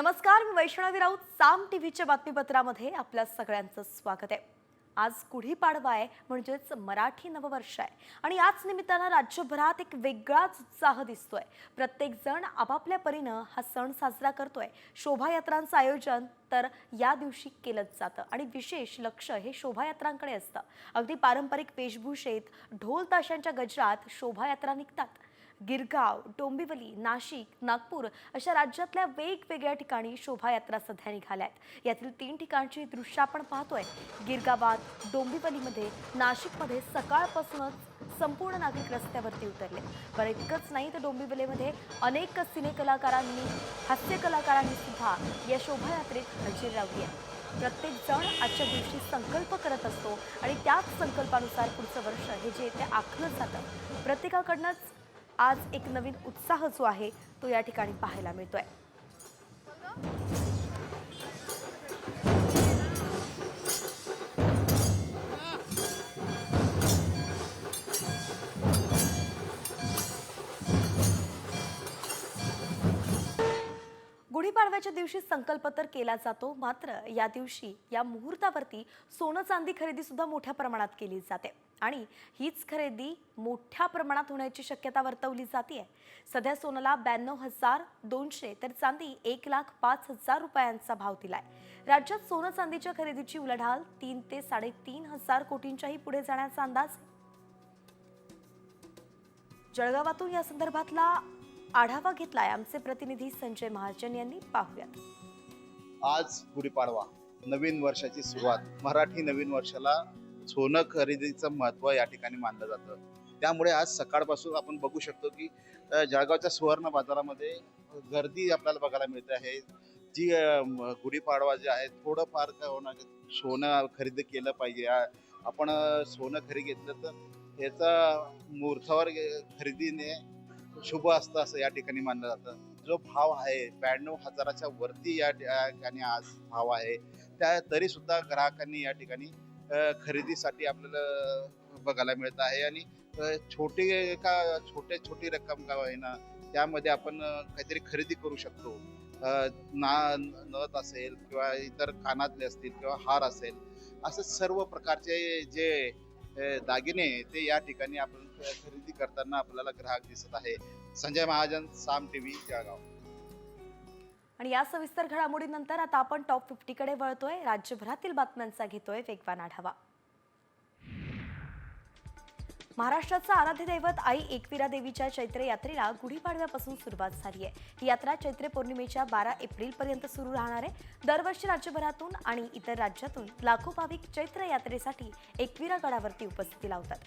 नमस्कार, मी वैष्णवी राऊत. साम टीव्हीच्या बातमीपत्रामध्ये आपल्या सगळ्यांचं स्वागत आहे. आज गुढीपाडवा आहे, म्हणजेच मराठी नववर्ष आहे आणि याच निमित्तानं राज्यभरात एक वेगळाच उत्साह दिसतोय. प्रत्येक जण आपापल्या परीनं हा सण साजरा करतोय. शोभायात्रांचं आयोजन तर या दिवशी केलंच जातं आणि विशेष लक्ष हे शोभायात्रांकडे असतं. अगदी पारंपरिक वेशभूषेत ढोल ताशांच्या गजरात शोभायात्रा निघतात. गिरगाव, डोंबिवली, नाशिक, नागपूर अशा राज्यातल्या वेगवेगळ्या ठिकाणी शोभायात्रा सध्या निघाल्यात. यातील 3 ठिकाणची दृश्य आपण पाहतोय. गिरगावात, डोंबिवलीमध्ये, नाशिकमध्ये सकाळपासूनच संपूर्ण नागरिक रस्त्यावरती उतरले. बरं, इतकंच नाही तर डोंबिवलीमध्ये अनेक सिने कलाकारांनी, हास्य कलाकारांनी सुद्धा या शोभायात्रेत हजेरी लावली आहे. प्रत्येक जण आजच्या दिवशी संकल्प करत असतो आणि त्याच संकल्पानुसार पुढचं वर्ष हे जे ते आखलं जातं. प्रत्येकाकडनंच आज एक नवीन उत्साह जो आहे तो या ठिकाणी पाहायला मिळतोय. गुढीपाडव्याच्या दिवशी संकल्प तर केला जातो, मात्र या दिवशी या मुहूर्तावरती सोनं चांदी खरेदी सुद्धा मोठ्या प्रमाणात केली जाते आणि हीच खरेदी मोठ्या प्रमाणात होण्याची शक्यता वर्तवली जाते. सध्या सोनाला 92,200 तर चांदी 1,05,000 रुपयांचा भाव दिलाय. राज्यात सोनं चांदीच्या खरेदीची उलाढाल 3 ते 3,500 कोटींच्याही पुढे जाण्याचा अंदाज. जळगावातून या संदर्भातला आढावा घेतलाय आमचे प्रतिनिधी संजय महाजन यांनी. पाहूयात. आज गुढीपाडवा, नवीन वर्षाची सुरुवात. मराठी नवीन वर्षाला सोनं खरेदीचं महत्त्व या ठिकाणी मानलं जातं. त्यामुळे आज सकाळपासून आपण बघू शकतो की जळगावच्या सुवर्ण बाजारामध्ये गर्दी आपल्याला बघायला मिळते आहे. जी गुढीपाडवा जे आहे, थोडंफार काय होणार, सोनं खरेदी केलं पाहिजे. आपण सोनं खरेदी घेतलं तर याचा मुहूर्तावर खरेदीने शुभ असतं असं या ठिकाणी मानलं जातं. जो भाव आहे 92,000च्या वरती या ठिकाणी आज भाव आहे. त्या तरी सुद्धा ग्राहकांनी या ठिकाणी खरेदीसाठी आपल्याला बघायला मिळत आहे आणि छोटी रक्कम का होईना त्यामध्ये आपण काहीतरी खरेदी करू शकतो. नथ असेल किंवा इतर कानातले असतील किंवा हार असेल, असं सर्व प्रकारचे जे दागिने ते या ठिकाणी आपण खरेदी करताना आपल्याला ग्राहक दिसत आहे. संजय महाजन, साम टीव्ही, जळगाव. आणि या सविस्तर घडामोडीनंतर आता आपण टॉप 50 कडे वळतोय. राज्यभरातील बातम्यांचा घेतोय वेगवान आढावा. महाराष्ट्राचं आराध्य दैवत आई एकविरा देवीच्या चैत्र यात्रेला गुढीपाडव्यापासून सुरुवात झाली आहे. ही यात्रा चैत्र पौर्णिमेच्या 12 एप्रिलपर्यंत सुरू राहणार आहे. दरवर्षी राज्यभरातून आणि इतर राज्यातून लाखो भाविक चैत्र यात्रेसाठी एकविरा गडावरती उपस्थिती लावतात.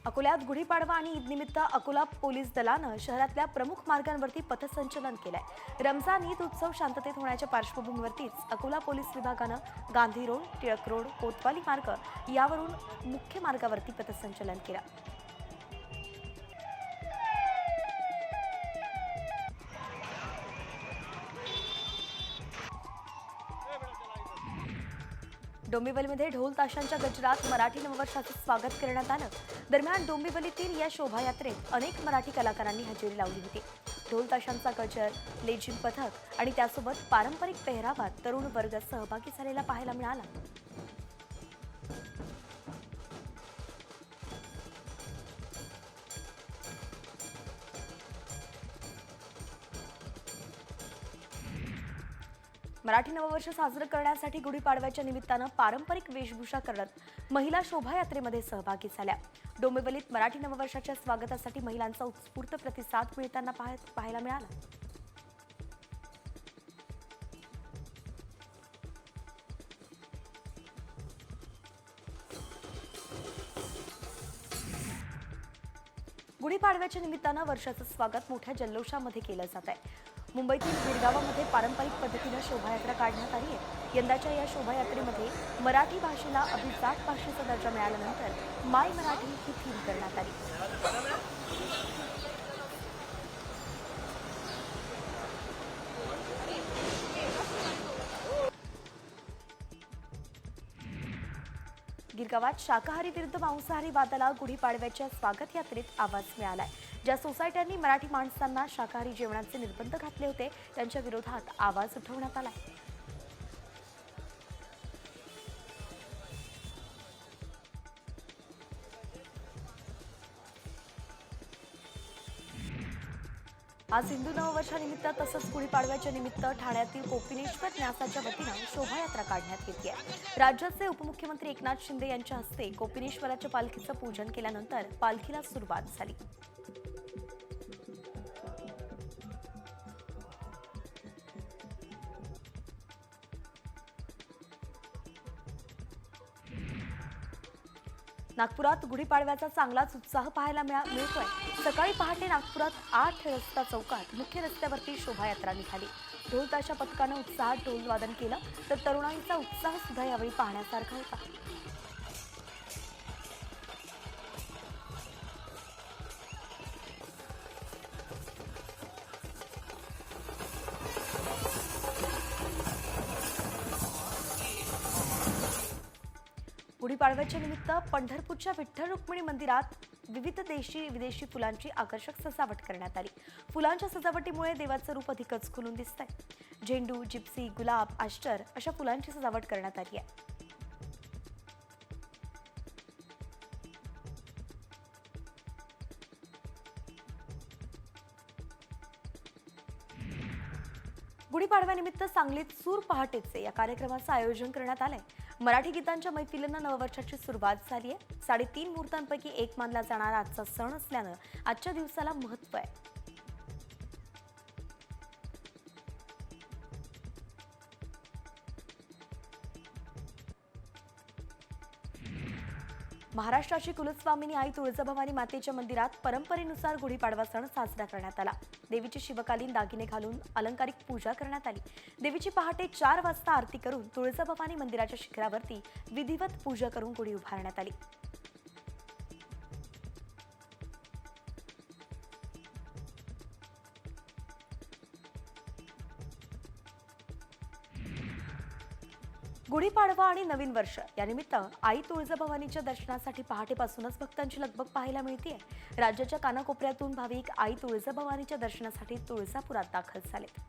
अकोल्यात गुढीपाडवा आणि ईदनिमित्त अकोला पोलीस दलानं शहरातल्या प्रमुख मार्गांवरती पथसंचलन केलंय. रमजान ईद उत्सव शांततेत होण्याच्या पार्श्वभूमीवरतीच अकोला पोलीस विभागानं गांधी रोड, टिळक रोड, कोतवाली मार्ग यावरून मुख्य मार्गावरती पथसंचलन केलं. डोंबिवलीमध्ये ढोल ताशांच्या गजरात मराठी नववर्षाचं स्वागत करण्यात आलं. दरम्यान डोंबिवलीतील या शोभायात्रेत अनेक मराठी कलाकारांनी हजेरी लावली होती. ढोल ताशांचा गजर, लेझिम पथक आणि त्यासोबत पारंपरिक पेहरावात तरुण वर्ग सहभागी झालेला पाहायला मिळाला. मराठी नववर्ष साजरं करण्यासाठी गुढीपाडव्याच्या निमित्तानं पारंपरिक वेशभूषा करत महिला शोभायात्रेमध्ये सहभागी झाल्या. डोंबिवलीत मराठी नववर्षाच्या स्वागतासाठी महिलांचा उत्स्फूर्त प्रतिसाद मिळताना पाहायला मिळाला. गुढीपाडव्याच्या निमित्तानं वर्षाचं स्वागत मोठ्या जल्लोषामध्ये केलं जात आहे. मुंबईतील गिरगावामध्ये पारंपरिक पद्धतीनं शोभायात्रा काढण्यात आली आहे. यंदाच्या या शोभायात्रेमध्ये मराठी भाषेला अभिजात भाषेचा दर्जा मिळाल्यानंतर माय मराठी ही थीम करण्यात आली. गिरगावात शाकाहारी विरुद्ध मांसाहारी वादाला गुढीपाडव्याच्या स्वागत यात्रेत आवाज मिळालाय. ज्या सोसायट्यांनी मराठी माणसांना शाकाहारी जेवणाचे निर्बंध घातले होते त्यांच्या विरोधात आवाज उठवण्यात आलाय. आज हिंदू नववर्षानिमित्त तसंच गुढीपाडव्याच्या निमित्त ठाण्यातील कोपिनेश्वर न्यासाच्या वतीनं शोभायात्रा काढण्यात येते आहे. राज्याचे उपमुख्यमंत्री एकनाथ शिंदे यांच्या हस्ते कोपिनेश्वराच्या पालखीचं पूजन केल्यानंतर पालखीला सुरुवात झाली. नागपुरात गुढीपाडव्याचा चांगलाच उत्साह पाहायला मिळतोय. सकाळी पहाटे नागपुरात 8 रस्ता चौकात मुख्य रस्त्यावरती शोभायात्रा निघाली. ढोल ताशा पथकानं उत्साहात ढोलवादन केलं तर तरुणाईचा उत्साह सुद्धा यावेळी पाहण्यासारखा होता. गुढीपाडव्याच्या निमित्त पंढरपूरच्या विठ्ठल रुक्मिणी मंदिरात विविध देशी विदेशी फुलांची आकर्षक सजावट करण्यात आली. फुलांच्या सजावटीमुळे देवाचं रूप अधिकच खुलून दिसतंय. झेंडू, जिप्सी, गुलाब, आष्टर अशा फुलांची सजावट करण्यात आली आहे. गुढीपाडव्यानिमित्त सांगलीत सूर पहाटेचे या कार्यक्रमाचं आयोजन करण्यात आलंय. मराठी गीतांच्या मैफिलींना नववर्षाची सुरुवात झाली आहे. 3.5 मुहूर्तांपैकी एक मानला जाणारा आजचा सण असल्यानं आजच्या दिवसाला महत्त्व आहे. महाराष्ट्राची कुलस्वामिनी आई तुळजाभवानी मातेच्या मंदिरात परंपरेनुसार गुढीपाडवा सण साजरा करण्यात आला. देवीची शिवकालीन दागिने घालून अलंकारिक पूजा करण्यात आली. देवीची पहाटे 4 वाजता आरती करून तुळजाभवानी मंदिराच्या शिखरावरती विधिवत पूजा करून गुढी उभारण्यात आली. गुढीपाडवा आणि नवीन वर्ष यानिमित्त आई तुळजाभवानीच्या दर्शनासाठी पहाटेपासूनच भक्तांची लगबग पाहायला मिळतेय. राज्याच्या कानाकोपऱ्यातून भाविक आई तुळजाभवानीच्या दर्शनासाठी तुळजापुरात दाखल झालेत.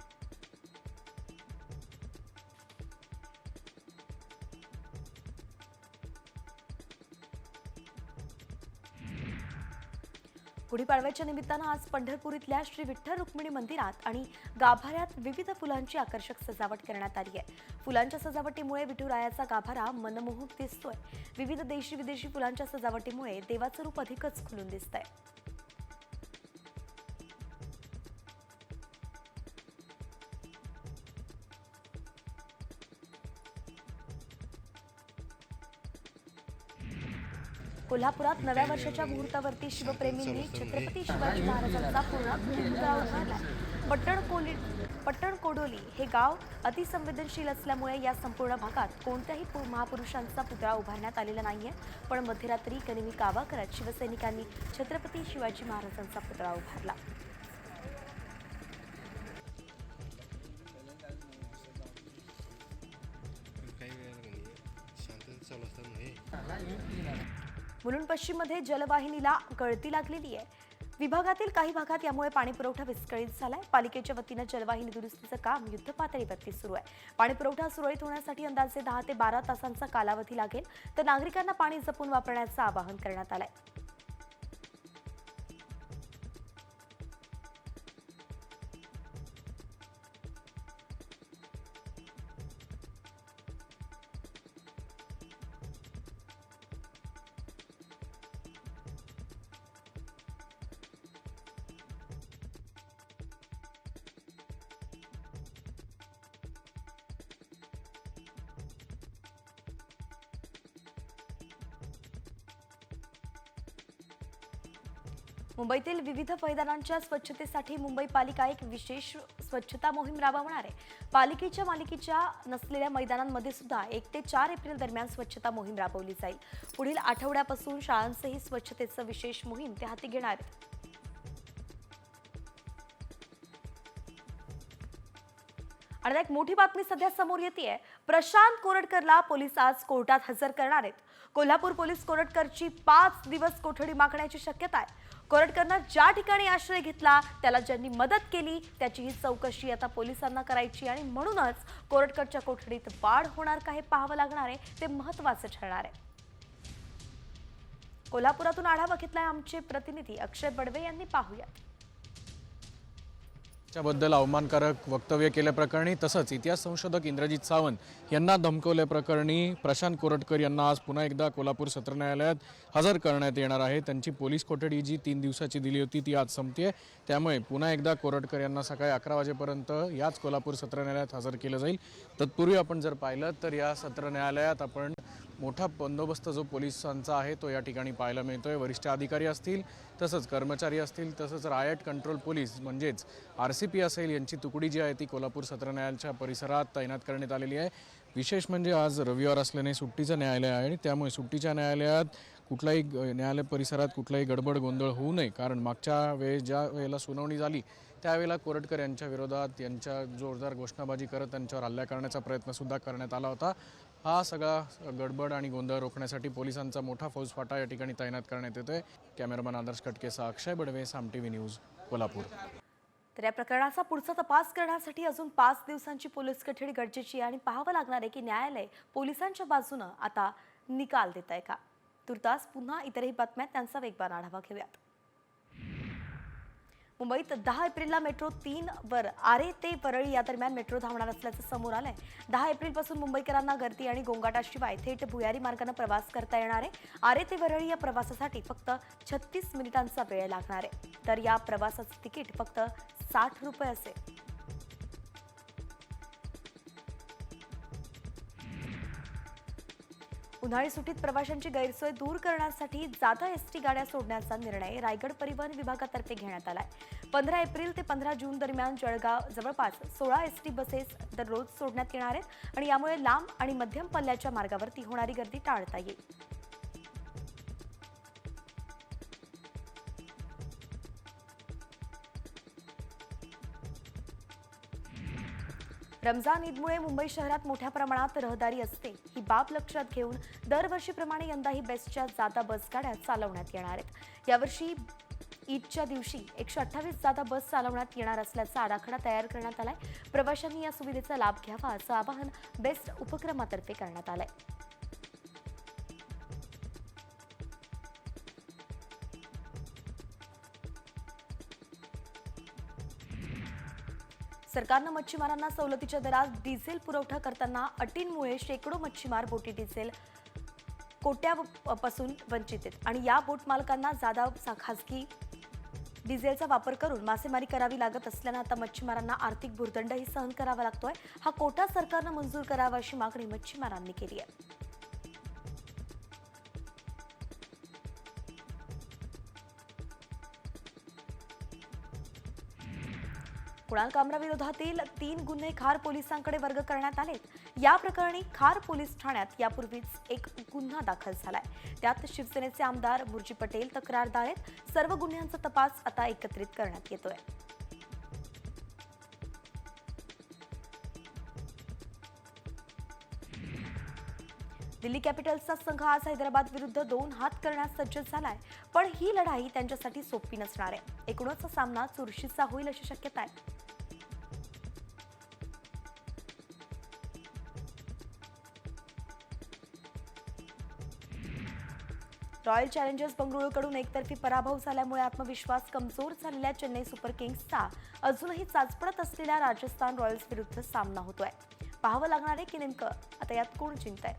गुढीपाडव्याच्या निमित्तानं आज पंढरपूर इथल्या श्री विठ्ठल रुक्मिणी मंदिरात आणि गाभाऱ्यात विविध फुलांची आकर्षक सजावट करण्यात आली आहे. फुलांच्या सजावटीमुळे विठुरायाचा गाभारा मनमोहक दिसतोय. विविध देशी विदेशी फुलांच्या सजावटीमुळे देवाचं रूप अधिकच खुलून दिसतंय. कोल्हापुरात नव्या वर्षाच्या मुहूर्तावरती शिवप्रेमींनी छत्रपती शिवाजी महाराजांचा पुतळा उभारला. पट्टण कोडोली हे गाव अतिसंवेदनशील असल्यामुळे या संपूर्ण भागात कोणत्याही महापुरुषांचा पुतळा उभारण्यात आलेला नाहीये. पण मध्यरात्री गनिमी कावा करत शिवसैनिकांनी छत्रपती शिवाजी महाराजांचा पुतळा उभारला. मुलुंड पश्चिममध्ये जलवाहिनीला गळती लागलेली आहे. विभागातील काही भागात यामुळे पाणीपुरवठा विस्कळीत झालाय. पालिकेच्या वतीनं जलवाहिनी दुरुस्तीचं काम युद्धपातळीवरती सुरू आहे. पाणीपुरवठा सुरळीत होण्यासाठी अंदाजे 10 ते 12 तासांचा कालावधी लागेल. तर नागरिकांना पाणी जपून वापरण्याचं आवाहन करण्यात आलंय. मुंबईतील विविध मैदानांच्या स्वच्छतेसाठी मुंबई पालिका एक विशेष स्वच्छता मोहीम राबवणार आहे. पालिकेच्या मालकीच्या नसलेल्या मैदानांमध्ये सुद्धा 1 ते 4 एप्रिल दरम्यान स्वच्छता मोहीम राबवली जाईल. पुढील आठवड्यापासून शाळांचेही स्वच्छतेचं विशेष मोहीम ते हाती घेणार आहेत. आणि एक मोठी बातमी सध्या समोर येतेय. प्रशांत कोरटकरला पोलीस आज कोर्टात हजर करणार आहेत. कोल्हापूर पोलीस कोरटकरची 5 दिवस कोठडी मागण्याची शक्यता आहे. कोरटकरनं ज्या ठिकाणी आश्रय घेतला, त्याला ज्यांनी मदत केली, त्याची ही चौकशी आता पोलिसांना करायची आणि म्हणूनच कोरटकरच्या कोठडीत वाढ होणार का हे पाहावं लागणार आहे. ते महत्त्वाचं ठरणार आहे. कोल्हापुरातून आढावा घेतलाय आमचे प्रतिनिधी अक्षय बडवे यांनी. पाहूयात. त्याबद्दल अवमानकारक वक्तव्य केल्याप्रकरणी तसंच इतिहास संशोधक इंद्रजित सावंत यांना धमकवल्याप्रकरणी प्रशांत कोरटकर यांना आज पुन्हा एकदा कोल्हापूर सत्र न्यायालयात हजर करण्यात येणार आहे. त्यांची पोलीस कोठडी जी 3 दिवसाची दिली होती ती आज संपते. त्यामुळे पुन्हा एकदा कोरटकर यांना सकाळी 11 वाजेपर्यंत याच कोल्हापूर सत्र न्यायालयात हजर केलं जाईल. तत्पूर्वी आपण जर पाहिलं तर या सत्र न्यायालयात आपण मोठा बंदोबस्त जो पोलिसांचा आहे तो या ठिकाणी पाहायला मिळतोय. वरिष्ठ अधिकारी असतील, तसंच कर्मचारी असतील, तसंच रायट कंट्रोल पोलीस म्हणजेच RCP असेल यांची तुकडी जी आहे ती कोल्हापूर सत्र न्यायालयाच्या परिसरात तैनात करण्यात आलेली आहे. विशेष म्हणजे आज रविवार असल्याने सुट्टीचं न्यायालय आहे आणि त्यामुळे सुट्टीच्या न्यायालयात कुठलाही न्यायालय परिसरात कुठलाही गडबड गोंधळ होऊ नये, कारण मागच्या ज्या वेळेला सुनावणी झाली त्यावेळेला कोरटकर यांच्या विरोधात यांच्या जोरदार घोषणाबाजी करत त्यांच्यावर हल्ला करण्याचा प्रयत्नसुद्धा करण्यात आला होता. हा सगळा गडबड आणि गोंधळ रोखण्यासाठी पोलिसांचा मोठा फौजफाटा या ठिकाणी तैनात करण्यात येतोय. कॅमेरामॅन आदर्श कटकेसह अक्षय बडवे, साम TV न्यूज, कोल्हापूर. तर या प्रकरणाचा पुढचा तपास करण्यासाठी अजून 5 दिवसांची पोलीस कोठडी गरजेची आहे आणि पाहावं लागणार आहे की न्यायालय पोलिसांच्या बाजूनं आता निकाल देत आहे का. तुर्तास पुन्हा इतरही बातम्या त्यांचा वेगवान आढावा घेऊयात. मुंबईत 10 एप्रिलला मेट्रो 3 वर आरे ते वरळी या दरम्यान मेट्रो धावणार असल्याचं समोर आलंय. 10 एप्रिलपासून मुंबईकरांना गर्दी आणि गोंगाटाशिवाय थेट भुयारी मार्गाने प्रवास करता येणार आहे. आरे ते वरळी या प्रवासासाठी फक्त 36 मिनिटांचा वेळ लागणार आहे. तर या प्रवासाचं तिकीट फक्त 60 रुपये असेल. उन्हाळी सुट्टीत प्रवाशांची गैरसोय दूर करण्यासाठी जादा ST गाड्या सोडण्याचा निर्णय रायगड परिवहन विभागातर्फे घेण्यात आलाय. 15 एप्रिल ते 15 जून दरम्यान जळगाव जवळपास 16 ST बसेस दररोज सोडण्यात येणार आहेत आणि यामुळे लांब आणि मध्यम पल्ल्याच्या मार्गावरती होणारी गर्दी टाळता येईल. रमजान ईदमुळे मुंबई शहरात मोठ्या प्रमाणात रहदारी असते. ही बाब लक्षात घेऊन दरवर्षीप्रमाणे यंदाही बेस्टच्या जादा बस गाड्या चालवण्यात येणार आहेत. यावर्षी ईदच्या दिवशी 128 जादा बस चालवण्यात येणार असल्याचा आराखडा तयार करण्यात आलाय. प्रवाशांनी या सुविधेचा लाभ घ्यावा असं आवाहन बेस्ट उपक्रमातर्फे करण्यात आलंय. सरकारनं मच्छीमारांना सवलतीच्या दरात डिझेल पुरवठा करताना अटींमुळे शेकडो मच्छीमार बोटी डिझेल कोट्यापासून वंचित आहेत आणि या बोट मालकांना जादा खासगी डिझेलचा वापर करून मासेमारी करावी लागत असल्यानं आता मच्छीमारांना आर्थिक भुर्दंडही सहन करावा लागतोय. हा कोटा सरकारनं मंजूर करावा अशी मागणी मच्छीमारांनी केली आहे. कुणाल कामरा विरोधातील 3 गुन्हे खार पोलिसांकडे वर्ग करण्यात आलेत. या प्रकरणी खार पोलीस ठाण्यात यापूर्वीच एक गुन्हा दाखल झालाय. त्यात शिवसेनेचे आमदार बुर्जी पटेल तक्रारदार आहेत. सर्व गुन्ह्यांचा तपास आता एकत्रित करण्यात येतोय. दिल्ली कॅपिटल्सचा संघ आज हैदराबाद विरुद्ध 2 हात करण्यास सज्ज झालाय. पण ही लढाई त्यांच्यासाठी सोपी नसणार आहे. एकूणच सामना चुरशीचा होईल अशी शक्यता आहे. रॉयल चॅलेंजर्स बंगळुरूकडून एकतर्फी पराभव झाल्यामुळे आत्मविश्वास कमजोर झालेल्या चेन्नई सुपर किंग्सचा अजूनही चाचपडत असलेल्या राजस्थान रॉयल्स विरुद्ध सामना होतोय. पाहावं लागणार आहे की नेमकं आता यात कोण जिंकतंय.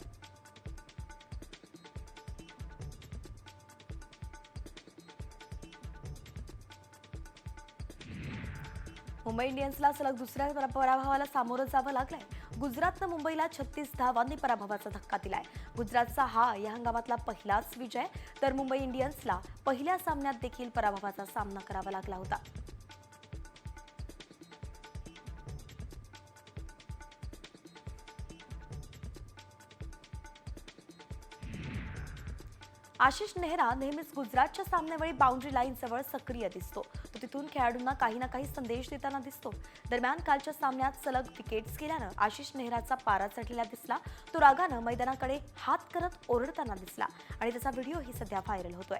मुंबई इंडियन्सला सलग दुसऱ्या पराभवाला सामोरं जावं लागलंय. गुजरातनं मुंबईला 36 धावांनी पराभवाचा धक्का दिलाय. गुजरातचा हा या हंगामातला पहिलाच विजय, तर मुंबई इंडियन्सला पहिल्या सामन्यात देखील पराभवाचा सामना करावा लागला होता. आशिष नेहरा नेहमीच गुजरातच्या सामन्यावेळी बाउंड्री लाईनजवळ सक्रिय दिसतो. तो तिथून खेळाडूंना काही ना काही संदेश देताना दिसतो. दरम्यान कालच्या सामन्यात सलग विकेट्स गेल्यानं आशिष नेहराचा पारा चढलेला दिसला. तो रागानं मैदानाकडे हात करत ओरडताना दिसला आणि त्याचा व्हिडिओही सध्या व्हायरल होतोय.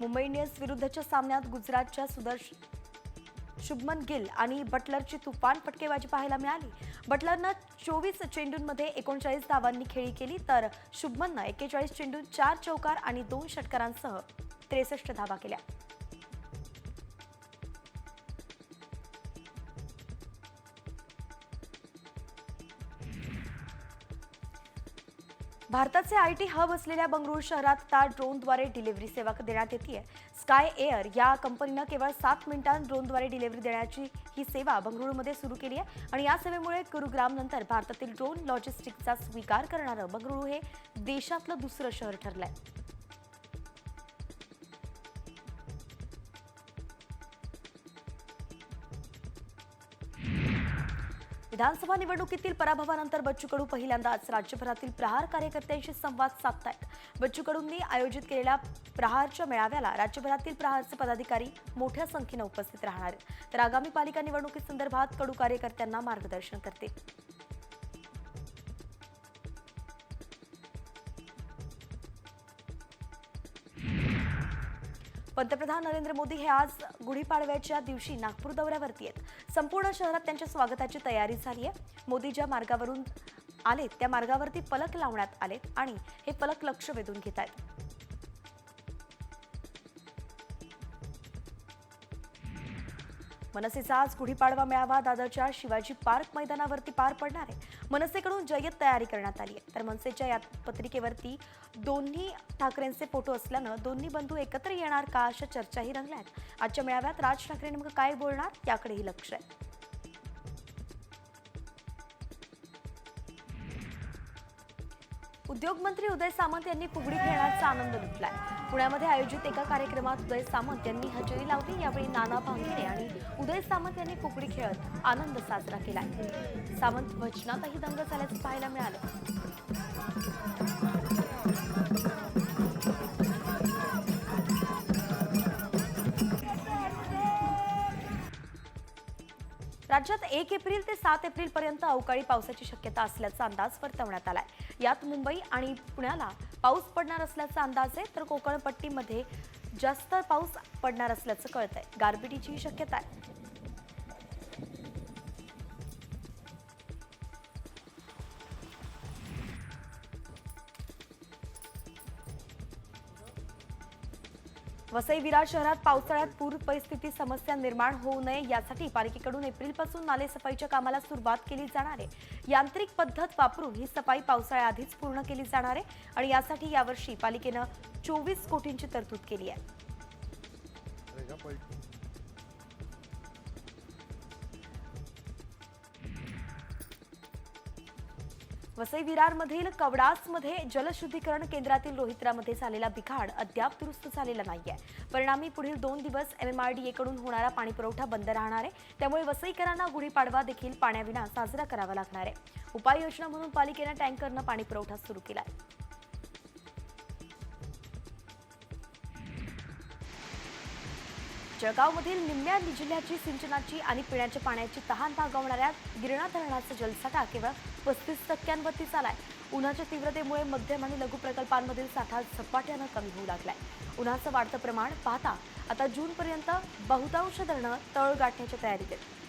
मुंबई इंडियन्स विरुद्धच्या सामन्यात गुजरातच्या शुभमन गिल आणि बटलरची तुफान फटकेबाजी पाहायला मिळाली. बटलरनं 24 चेंडूंमध्ये 39 धावांनी खेळी केली, तर शुभमननं 41 चेंडूत 4 चौकार आणि 2 षटकारांसह 63 धावा केल्या. भारताचे आयटी हब असलेल्या बंगळुरू शहरात आता ड्रोनद्वारे डिलिव्हरी सेवा देण्यात येते. स्काय एअर या कंपनीनं केवळ 7 मिनिटांत ड्रोनद्वारे डिलिव्हरी देण्याची ही सेवा बंगळुरूमध्ये सुरू केली आहे आणि या सेवेमुळे गुरुग्रामनंतर भारतातील ड्रोन लॉजिस्टिक्सचा स्वीकार करणारं बंगळुरू हे देशातलं दुसरं शहर ठरलंय. विधानसभा निवडणुकीतील पराभवानंतर बच्चू कडू पहिल्यांदाच राज्यभरातील प्रहार कार्यकर्त्यांशी संवाद साधतायत. बच्चू कडूंनी आयोजित केलेल्या प्रहारच्या मेळाव्याला राज्यभरातील प्रहारचे पदाधिकारी मोठ्या संख्येनं उपस्थित राहणार आहेत. तर आगामी पालिका निवडणुकीसंदर्भात कडू कार्यकर्त्यांना मार्गदर्शन करतील. पंतप्रधान नरेंद्र मोदी हे आज गुढीपाडव्याच्या दिवशी नागपूर दौऱ्यावरती आहेत. संपूर्ण शहरात त्यांच्या स्वागताची तयारी झाली आहे. मोदी ज्या मार्गावरून आलेत त्या मार्गावरती फलक लावण्यात आलेत आणि हे फलक लक्ष वेधून घेत आहेत. मनसेचा आज गुढीपाडवा मेळावा दादरच्या शिवाजी पार्क मैदानावरती पार पडणार आहे. मनसेकडून जय्यत तयारी करण्यात आली आहे. तर मनसेच्या या पत्रिकेवरती दोन्ही ठाकरेंचे फोटो असल्यानं दोन्ही बंधू एकत्र येणार का अशा चर्चाही रंगल्या आहेत. आजच्या मेळाव्यात राज ठाकरे नेमकं काय बोलणार याकडेही लक्ष आहे. उद्योगमंत्री उदय सामंत यांनी फुगडी खेळण्याचा आनंद लुटलाय. पुण्यामध्ये आयोजित एका कार्यक्रमात उदय सामंत यांनी हजेरी लावली. यावेळी नाना भांगिरे आणि उदय सामंत यांनी फुगडी खेळत आनंद साजरा केलाय. सामंत भजनातही दंग झाल्याचं पाहायला मिळालं. राज्यात 1 एप्रिल ते 7 एप्रिल पर्यंत अवकाळी पावसाची शक्यता असल्याचा अंदाज वर्तवण्यात आलाय. यात मुंबई आणि पुण्याला पाऊस पडणार असल्याचा अंदाज आहे, तर कोकण पट्टीमध्ये जास्त पाऊस पडणार असल्याचं कळतंय. गारपिटीची शक्यता आहे. वसई विरार शहरात पावसाळ्यात पूर परिस्थिती समस्या निर्माण होऊ नये यासाठी पालिकेकडून एप्रिलपासून नाले सफाईच्या कामाला सुरुवात केली जाणार आहे. यांत्रिक पद्धत वापरून ही सफाई पावसाळ्याआधीच पूर्ण केली जाणार आहे आणि यासाठी यावर्षी पालिकेनं 24 कोटींची तरतूद केली आहे. वसई विरारमधील कवडासमध्ये जलशुद्धीकरण केंद्रातील रोहित्रामध्ये झालेला बिघाड अद्याप दुरुस्त झालेला नाहीये. परिणामी पुढील 2 दिवस MMRDA कडून होणारा पाणीपुरवठा बंद राहणार आहे. त्यामुळे वसईकरांना गुढीपाडवा देखील पाण्याविना साजरा करावा लागणार आहे. उपाययोजना म्हणून पालिकेनं टँकरनं पाणीपुरवठा सुरू केलाय. जळगावमधील निम्म्या जिल्ह्याची सिंचनाची आणि पिण्याच्या पाण्याची तहान भागवणाऱ्या गिरणा धरणाचा जलसाठा केवळ 35% आलाय. उन्हाच्या तीव्रतेमुळे मध्यम आणि लघु प्रकल्पांमधील साठा झपाट्यानं कमी होऊ लागलाय. उन्हाचं वाढतं प्रमाण पाहता आता जूनपर्यंत बहुतांश धरणं तळ गाठण्याच्या तयारीत आहेत.